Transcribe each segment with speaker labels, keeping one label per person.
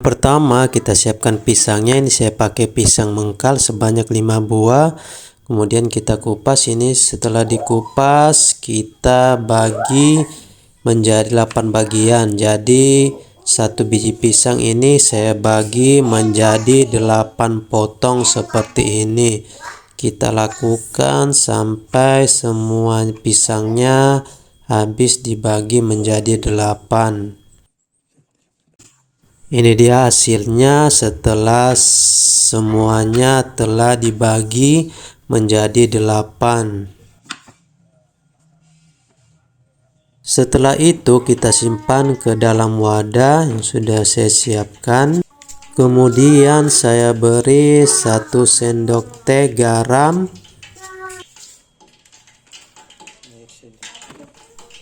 Speaker 1: Pertama kita siapkan pisangnya. Ini saya pakai pisang mengkal sebanyak 5 buah. Kemudian kita kupas. Ini setelah dikupas kita bagi menjadi 8 bagian. Jadi satu biji pisang ini saya bagi menjadi 8 potong seperti ini. Kita lakukan sampai semua pisangnya habis dibagi menjadi 8. Ini dia hasilnya setelah semuanya telah dibagi menjadi 8. Setelah itu kita simpan ke dalam wadah yang sudah saya siapkan. Kemudian saya beri 1 sendok teh garam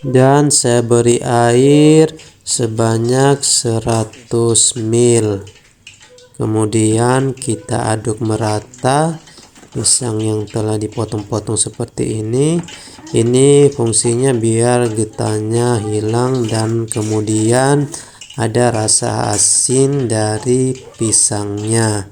Speaker 1: dan saya beri air sebanyak 100 ml. Kemudian kita aduk merata pisang yang telah dipotong-potong seperti ini. Ini fungsinya biar getahnya hilang dan kemudian ada rasa asin dari pisangnya.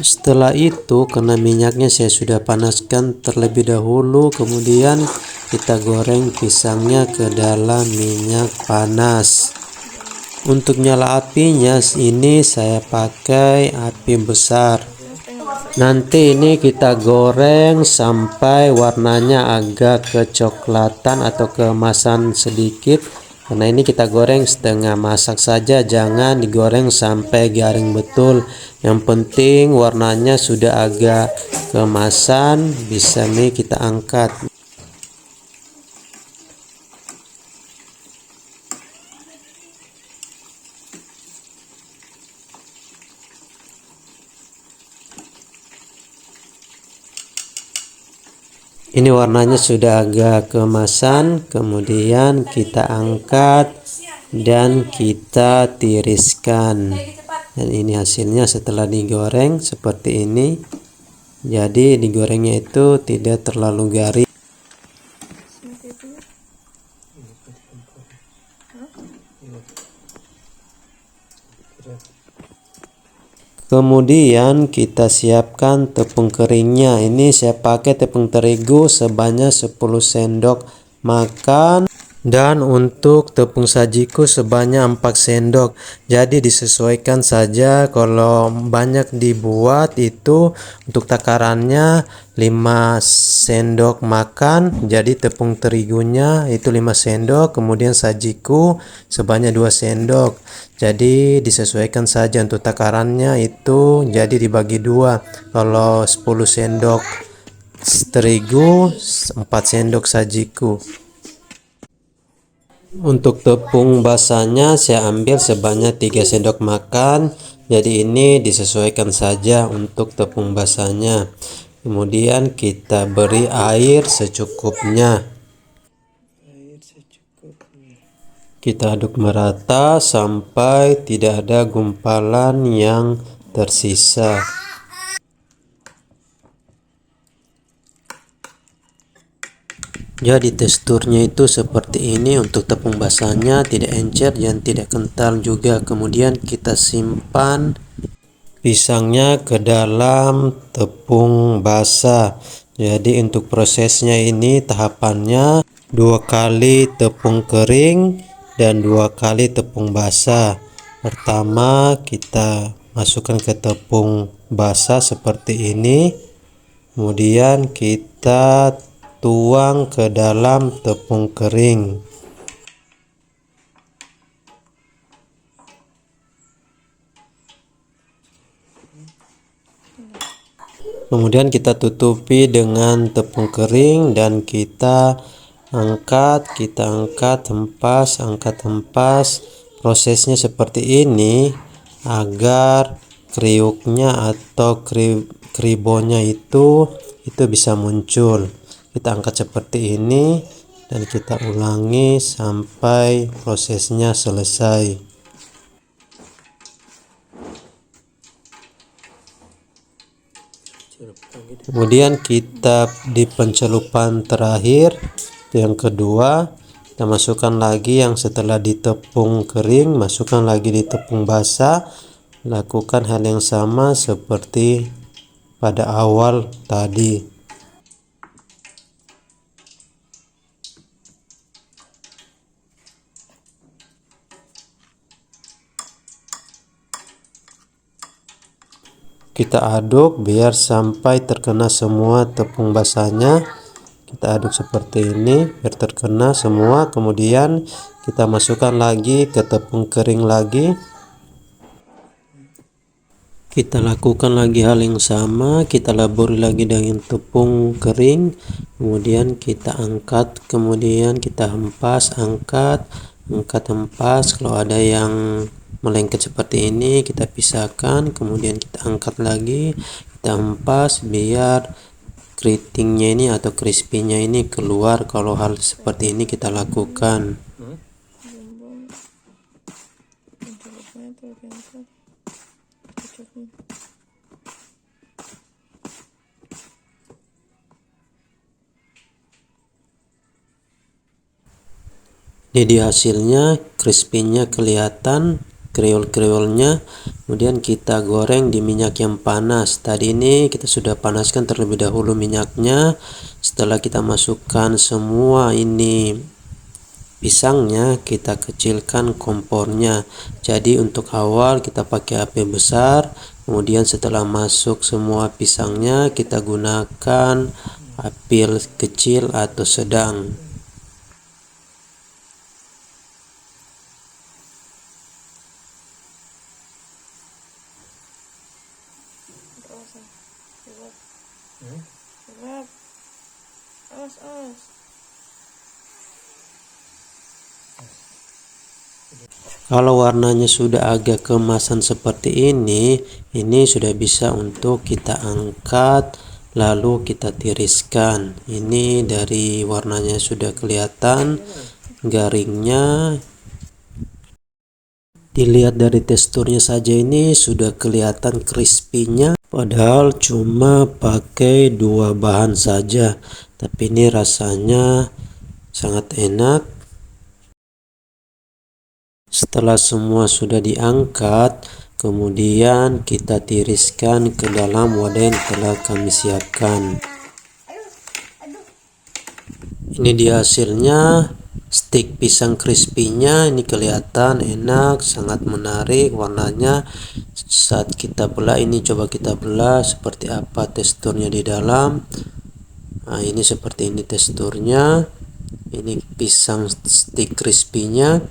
Speaker 1: Setelah itu, karena minyaknya saya sudah panaskan terlebih dahulu, kemudian kita goreng pisangnya ke dalam minyak panas. Untuk nyala apinya ini saya pakai api besar. Nanti ini kita goreng sampai warnanya agak kecoklatan atau keemasan sedikit. Karena ini kita goreng setengah masak saja, jangan digoreng sampai garing betul. Yang penting warnanya sudah agak keemasan, bisa nih kita angkat. Ini warnanya sudah agak keemasan, kemudian kita angkat dan kita tiriskan. Dan ini hasilnya setelah digoreng seperti ini. Jadi digorengnya itu tidak terlalu garing. Kemudian kita siapkan tepung keringnya. Ini saya pakai tepung terigu sebanyak 10 sendok makan. Dan untuk tepung sajiku sebanyak 4 sendok. Jadi disesuaikan saja, kalau banyak dibuat itu untuk takarannya 5 sendok makan. Jadi tepung terigunya itu 5 sendok, kemudian sajiku sebanyak 2 sendok. Jadi disesuaikan saja untuk takarannya itu, jadi dibagi 2. Kalau 10 sendok terigu, 4 sendok sajiku. Untuk tepung basahnya saya ambil sebanyak 3 sendok makan. Jadi ini disesuaikan saja untuk tepung basahnya. Kemudian kita beri air secukupnya. Kita aduk merata sampai tidak ada gumpalan yang tersisa. Jadi teksturnya itu seperti ini. Untuk tepung basahnya tidak encer dan tidak kental juga. Kemudian kita simpan pisangnya ke dalam tepung basah. Jadi untuk prosesnya ini tahapannya 2 kali tepung kering dan 2 kali tepung basah. Pertama kita masukkan ke tepung basah seperti ini. Kemudian kita tuang ke dalam tepung kering. Kemudian kita tutupi dengan tepung kering dan kita angkat, hempas, Prosesnya seperti ini agar kriuknya atau kribonya itu bisa muncul. Kita angkat seperti ini dan kita ulangi sampai prosesnya selesai. Kemudian kita di pencelupan terakhir yang kedua, Kita masukkan lagi yang setelah ditepung kering, masukkan lagi di tepung basah. Lakukan hal yang sama seperti pada awal tadi. Kita aduk biar sampai terkena semua tepung basahnya. Kita aduk seperti ini biar terkena semua. Kemudian kita masukkan lagi ke tepung kering lagi. Kita lakukan lagi hal yang sama. Kita laburi lagi dengan tepung kering. Kemudian kita angkat. Kemudian kita hempas, angkat, hempas. Kalau ada yang melengket seperti ini, kita pisahkan. Kemudian kita angkat lagi. Kita hempas biar keritingnya ini atau crispy-nya ini keluar. Kalau hal seperti ini kita lakukan. Jadi hasilnya crispy-nya kelihatan, kriol-kriolnya. Kemudian kita goreng di minyak yang panas. Tadi ini kita sudah panaskan terlebih dahulu minyaknya. Setelah kita masukkan semua ini pisangnya, kita kecilkan kompornya. Jadi untuk awal kita pakai api besar. Kemudian setelah masuk semua pisangnya, kita gunakan api kecil atau sedang. Kalau warnanya sudah agak kemasan seperti ini sudah bisa untuk kita angkat lalu kita tiriskan. Ini dari warnanya sudah kelihatan garingnya. Dilihat dari teksturnya saja ini sudah kelihatan crispy-nya. Padahal cuma pakai 2 bahan saja, tapi ini rasanya sangat enak. Setelah semua sudah diangkat, kemudian kita tiriskan ke dalam wadah yang telah kami siapkan. Ini dia hasilnya, stik pisang crispy-nya. Ini kelihatan enak, sangat menarik warnanya. Saat kita belah ini, coba kita belah seperti apa teksturnya di dalam. Nah, ini seperti ini teksturnya. Ini pisang stick crispy-nya.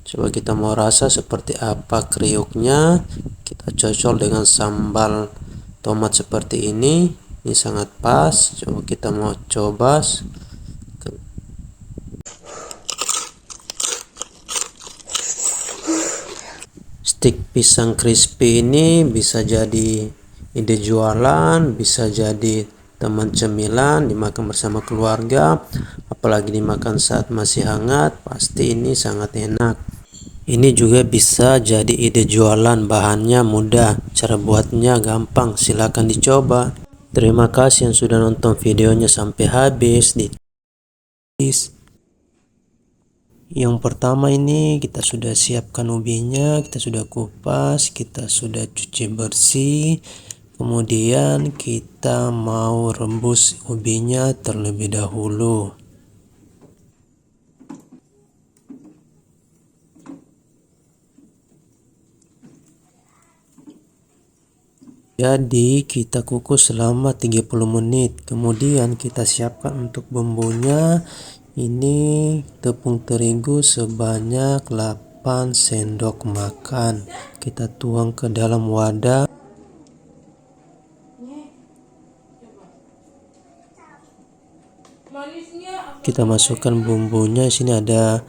Speaker 1: Coba kita mau rasa seperti apa kriuknya. Kita cocol dengan sambal tomat seperti ini. Ini sangat pas. Coba kita mau coba. Stick pisang crispy ini bisa jadi ide jualan, bisa jadi teman cemilan, dimakan bersama keluarga, apalagi dimakan saat masih hangat. Pasti ini sangat enak. Ini juga bisa jadi ide jualan, bahannya mudah, cara buatnya gampang, silahkan dicoba. Terima kasih yang sudah nonton videonya sampai habis. Yang pertama ini kita sudah siapkan ubinya, kita sudah kupas, kita sudah cuci bersih. Kemudian kita mau rebus ubinya terlebih dahulu. Jadi kita kukus selama 30 menit. Kemudian kita siapkan untuk bumbunya. Ini tepung terigu sebanyak 8 sendok makan. Kita tuang ke dalam wadah. Kita masukkan bumbunya. Di sini ada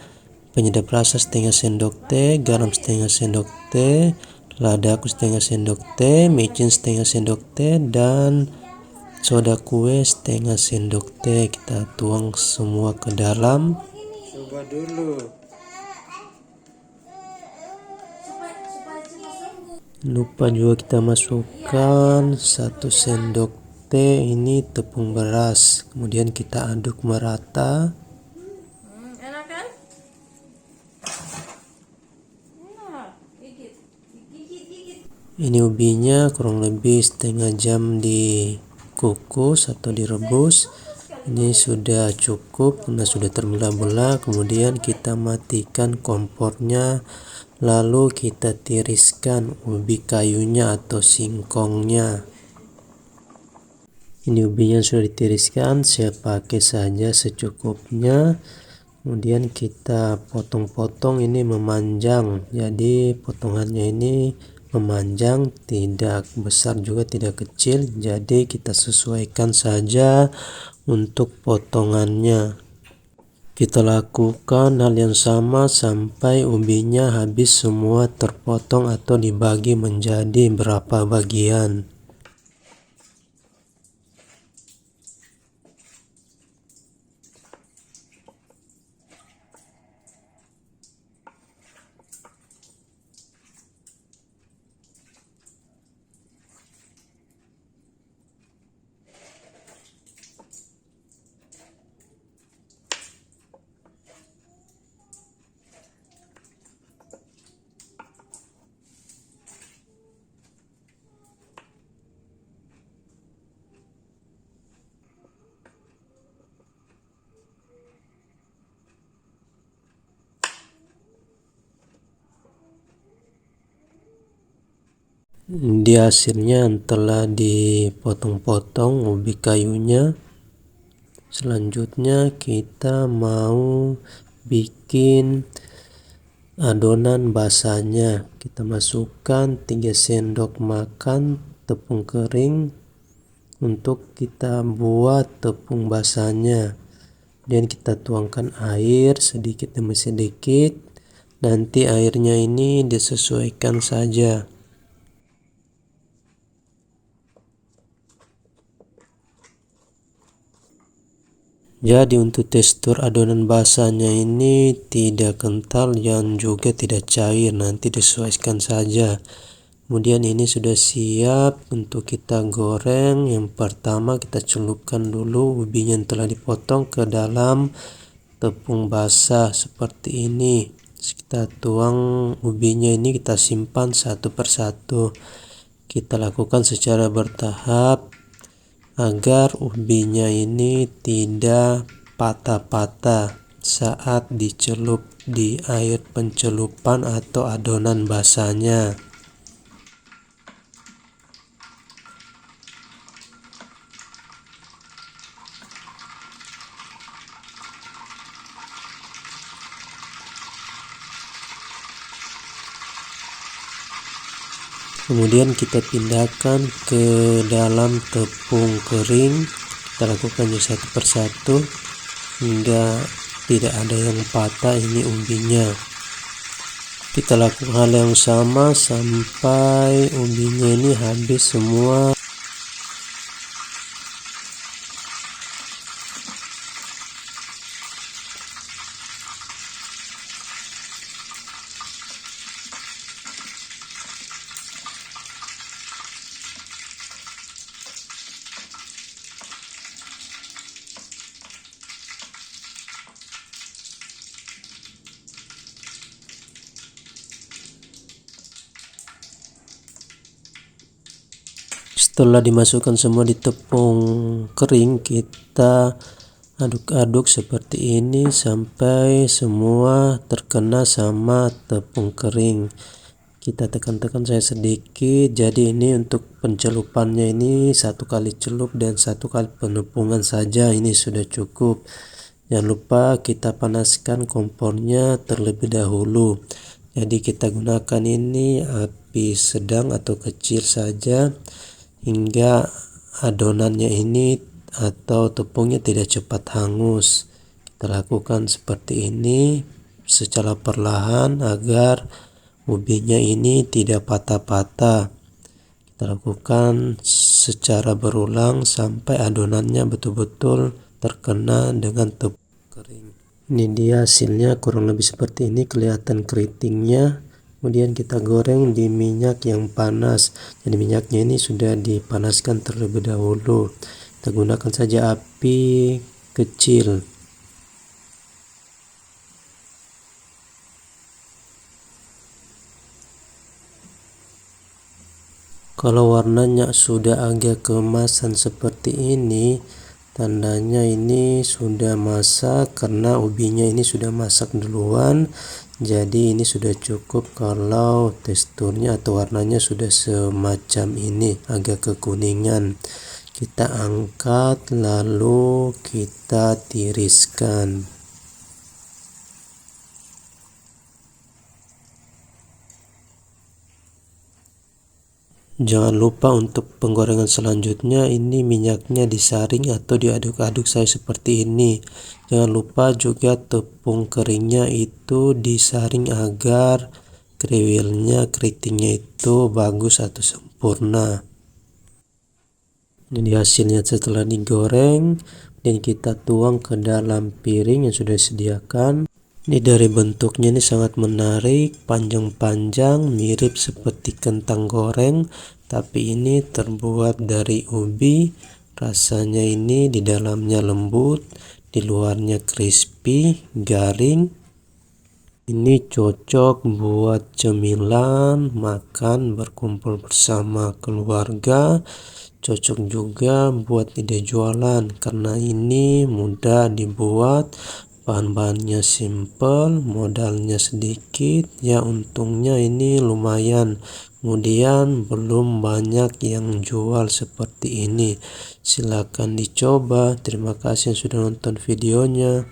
Speaker 1: penyedap rasa setengah sendok teh, garam setengah sendok teh, ladaku setengah sendok teh, micin setengah sendok teh, dan soda kue setengah sendok teh. Kita tuang semua ke dalam. Coba dulu. Lupa juga kita masukkan 1 sendok teh ini tepung beras. Kemudian kita aduk merata.
Speaker 2: Enak kan?
Speaker 1: Ini ubinya kurang lebih setengah jam dikukus atau direbus. Ini sudah cukup karena sudah terbelah-belah. Kemudian kita matikan kompornya, lalu kita tiriskan ubi kayunya atau singkongnya. Ini ubinya sudah ditiriskan, saya pakai saja secukupnya. Kemudian kita potong-potong, ini memanjang, jadi potongannya ini memanjang, tidak besar juga tidak kecil, jadi kita sesuaikan saja untuk potongannya. Kita lakukan hal yang sama sampai ubinya habis semua terpotong atau dibagi menjadi berapa bagian. Di hasilnya telah dipotong-potong ubi kayunya. Selanjutnya kita mau bikin adonan basahnya. Kita masukkan 3 sendok makan tepung kering untuk kita buat tepung basahnya. Dan kita tuangkan air sedikit demi sedikit. Nanti airnya ini disesuaikan saja. Jadi untuk tekstur adonan basahnya ini tidak kental dan juga tidak cair, nanti disesuaikan saja. Kemudian ini sudah siap untuk kita goreng. Yang pertama kita celupkan dulu ubinya yang telah dipotong ke dalam tepung basah seperti ini. Kita tuang ubinya ini, kita simpan satu persatu. Kita lakukan secara bertahap agar ubinya ini tidak patah-patah saat dicelup di air pencelupan atau adonan basahnya. Kemudian kita pindahkan ke dalam tepung kering. Kita lakukannya satu persatu hingga tidak ada yang patah ini umbinya. Kita lakukan hal yang sama sampai umbinya ini habis semua. Setelah dimasukkan semua di tepung kering, kita aduk-aduk seperti ini sampai semua terkena sama tepung kering. Kita tekan-tekan saya sedikit. Jadi ini untuk pencelupannya ini 1 kali celup dan 1 kali penepungan saja, ini sudah cukup. Jangan lupa kita panaskan kompornya terlebih dahulu. Jadi kita gunakan ini api sedang atau kecil saja hingga adonannya ini atau tepungnya tidak cepat hangus. Kita lakukan seperti ini secara perlahan agar ubinya ini tidak patah-patah. Kita lakukan secara berulang sampai adonannya betul-betul terkena dengan tepung kering. Ini dia hasilnya, kurang lebih seperti ini, kelihatan keritingnya. Kemudian kita goreng di minyak yang panas. Jadi minyaknya ini sudah dipanaskan terlebih dahulu. Kita gunakan saja api kecil. Kalau warnanya sudah agak keemasan seperti ini, tandanya ini sudah masak karena ubinya ini sudah masak duluan. Jadi ini sudah cukup kalau teksturnya atau warnanya sudah semacam ini, agak kekuningan. Kita angkat lalu kita tiriskan. Jangan lupa untuk penggorengan selanjutnya ini minyaknya disaring atau diaduk-aduk saya seperti ini. Jangan lupa juga tepung keringnya itu disaring agar keritingnya itu bagus atau sempurna. Ini hasilnya setelah digoreng dan kita tuang ke dalam piring yang sudah disediakan. Ini dari bentuknya ini sangat menarik, panjang-panjang, mirip seperti kentang goreng, tapi ini terbuat dari ubi. Rasanya ini di dalamnya lembut, di luarnya crispy, garing. Ini cocok buat cemilan, makan, berkumpul bersama keluarga. Cocok juga buat ide jualan karena ini mudah dibuat. Bahan-bahannya simple, modalnya sedikit, ya untungnya ini lumayan. Kemudian belum banyak yang jual seperti ini. Silakan dicoba. Terima kasih yang sudah nonton videonya.